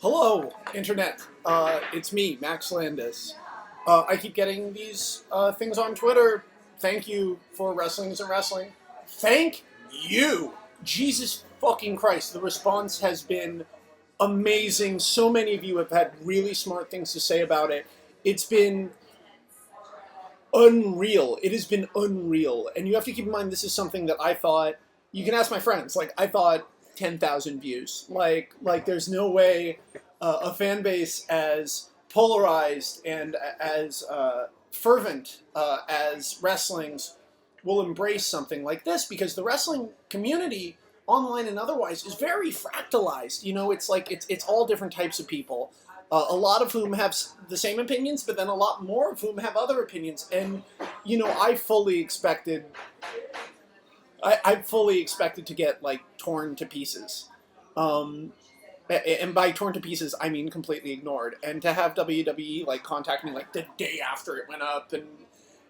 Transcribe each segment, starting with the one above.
Hello, Internet. It's me, Max Landis. I keep getting these things on Twitter. Thank you for Wrestling Isn't Wrestling. Thank you! Jesus fucking Christ, the response has been amazing. So many of you have had really smart things to say about it. It's been unreal. It has been unreal. And you have to keep in mind this is something that I thought, you can ask my friends, like, I thought 10,000 views. Like there's no way a fan base as polarized and as fervent as wrestling's will embrace something like this, because the wrestling community, online and otherwise, is very fractalized. You know, it's like it's all different types of people, a lot of whom have the same opinions, but then a lot more of whom have other opinions. And you know, I fully expected to get like torn to pieces. Um, and by torn to pieces, I mean completely ignored. And to have WWE like contact me like the day after it went up, and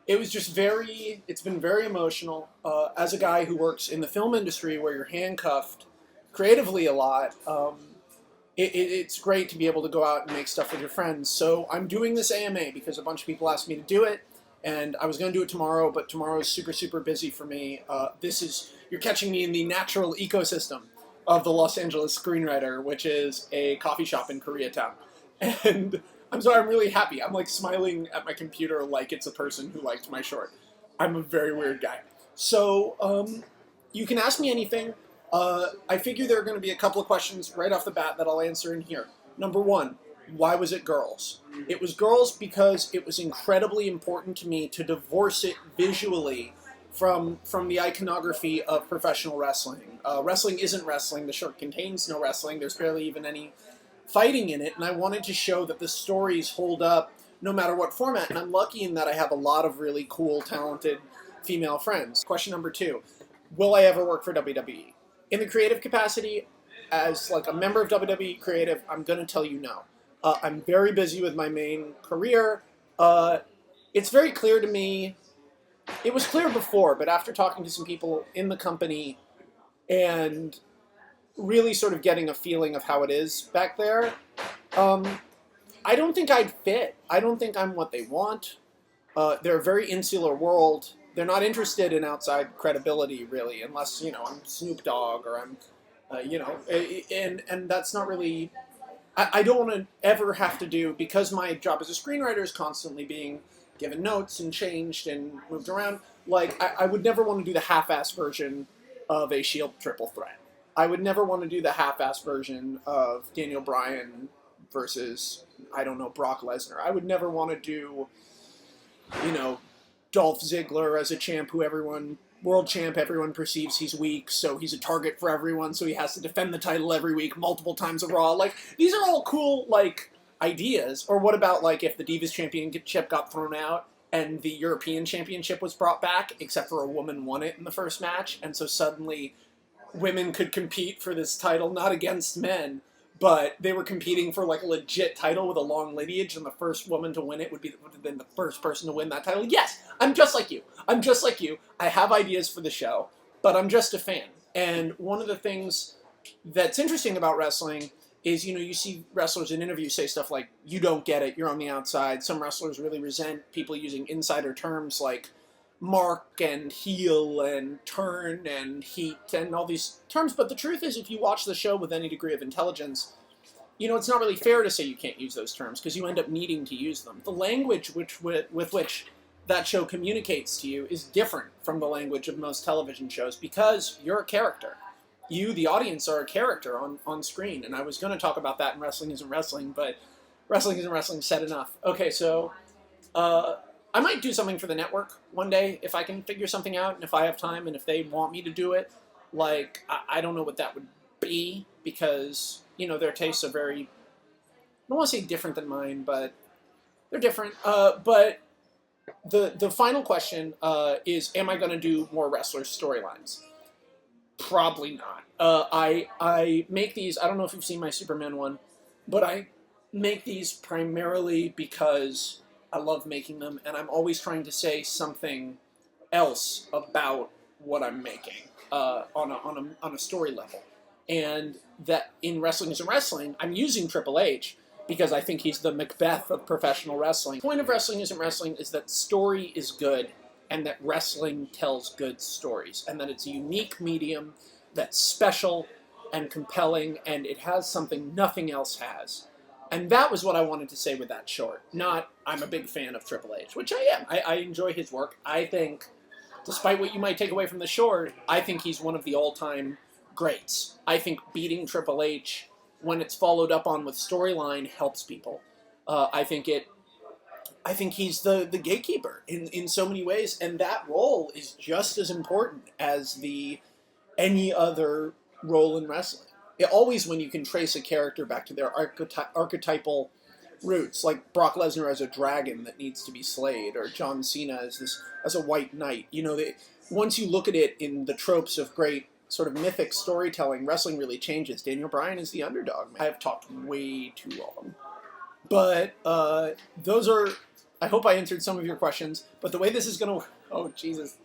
it was just it's been very emotional. As a guy who works in the film industry where you're handcuffed creatively a lot, it's great to be able to go out and make stuff with your friends. So I'm doing this AMA because a bunch of people asked me to do it, and I was going to do it tomorrow, but tomorrow is super, super busy for me. You're catching me in the natural ecosystem of the Los Angeles Screenwriter, which is a coffee shop in Koreatown. And I'm sorry, I'm really happy. I'm like smiling at my computer like it's a person who liked my short. I'm a very weird guy. So you can ask me anything. I figure there are going to be a couple of questions right off the bat that I'll answer in here. Number one, why was it girls? It was girls because it was incredibly important to me to divorce it visually from the iconography of professional wrestling. Wrestling isn't wrestling. The shirt contains no wrestling. There's barely even any fighting in it, and I wanted to show that the stories hold up no matter what format. And I'm lucky in that I have a lot of really cool, talented female friends. Question number two, will I ever work for WWE? In the creative capacity, as like a member of WWE Creative, I'm going to tell you no. I'm very busy with my main career. It's very clear to me. It was clear before, but after talking to some people in the company and really sort of getting a feeling of how it is back there, um, I don't think I'd fit. I don't think I'm what they want. They're a very insular world. They're not interested in outside credibility, really, unless, you know, I'm Snoop Dogg or I'm, and that's not really. I don't want to ever have to do, because my job as a screenwriter is constantly being given notes and changed and moved around. Like I would never want to do the half-ass version of a Shield triple threat. I would never want to do the half-ass version of Daniel Bryan versus, I don't know, Brock Lesnar. I would never want to do, you know, Dolph Ziggler as a champ who world champ, everyone perceives he's weak, so he's a target for everyone, so he has to defend the title every week, multiple times a Raw. Like, these are all cool, like, ideas. Or what about, like, if the Divas Championship got thrown out and the European Championship was brought back, except for a woman won it in the first match, and so suddenly women could compete for this title, not against men, but they were competing for like a legit title with a long lineage, and the first woman to win it would have been the first person to win that title. Yes, I'm just like you. I'm just like you. I have ideas for the show, but I'm just a fan. And one of the things that's interesting about wrestling is, you know, you see wrestlers in interviews say stuff like, you don't get it, you're on the outside. Some wrestlers really resent people using insider terms like mark and heel and turn and heat and all these terms. But the truth is, if you watch the show with any degree of intelligence, you know, it's not really fair to say you can't use those terms because you end up needing to use them. The language with which that show communicates to you is different from the language of most television shows because you're a character. You, the audience, are a character on screen. And I was going to talk about that in Wrestling Isn't Wrestling, but Wrestling Isn't Wrestling said enough. Okay, so I might do something for the network one day if I can figure something out and if I have time and if they want me to do it. Like, I don't know what that would be because, you know, their tastes are very, I don't want to say different than mine, but they're different. But the final question is, am I going to do more wrestler storylines? Probably not. I make these, I don't know if you've seen my Superman one, but I make these primarily because I love making them, and I'm always trying to say something else about what I'm making on a story level. And that in Wrestling Isn't Wrestling, I'm using Triple H because I think he's the Macbeth of professional wrestling. The point of Wrestling Isn't Wrestling is that story is good and that wrestling tells good stories and that it's a unique medium that's special and compelling and it has something nothing else has. And that was what I wanted to say with that short. Not, I'm a big fan of Triple H, which I am. I enjoy his work. I think, despite what you might take away from the short, I think he's one of the all-time greats. I think beating Triple H, when it's followed up on with storyline, helps people. I think he's the gatekeeper in so many ways, and that role is just as important as any other role in wrestling. Always when you can trace a character back to their archetypal roots, like Brock Lesnar as a dragon that needs to be slayed, or John Cena as a white knight. Once you look at it in the tropes of great sort of mythic storytelling, wrestling really changes. Daniel Bryan is the underdog. I have talked way too long. But those are... I hope I answered some of your questions. But the way this is going to... Oh, Jesus.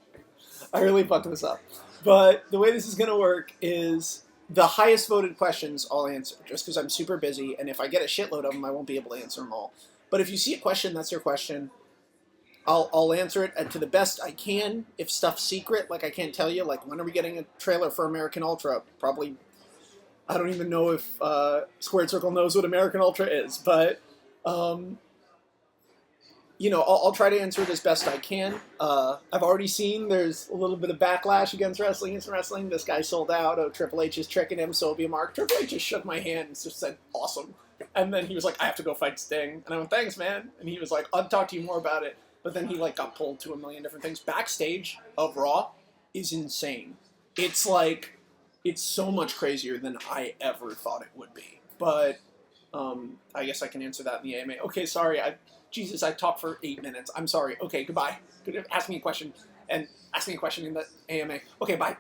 I really fucked this up. But the way this is going to work is the highest voted questions I'll answer, just because I'm super busy, and if I get a shitload of them, I won't be able to answer them all. But if you see a question, that's your question. I'll answer it to the best I can. If stuff's secret, like I can't tell you, like when are we getting a trailer for American Ultra? Probably, I don't even know if Squared Circle knows what American Ultra is, but I'll try to answer it as best I can. I've already seen there's a little bit of backlash against Wrestling Isn't Wrestling. This guy sold out. Oh, Triple H is tricking him, so it'll be a mark. Triple H just shook my hand and just said, awesome. And then he was like, I have to go fight Sting. And I went, thanks, man. And he was like, I'll talk to you more about it. But then he got pulled to a million different things. Backstage of Raw is insane. It's so much crazier than I ever thought it would be. But I guess I can answer that in the AMA. Okay, sorry. Jesus, I talked for 8 minutes. I'm sorry. Okay, goodbye. Ask me a question. And ask me a question in the AMA. Okay, bye.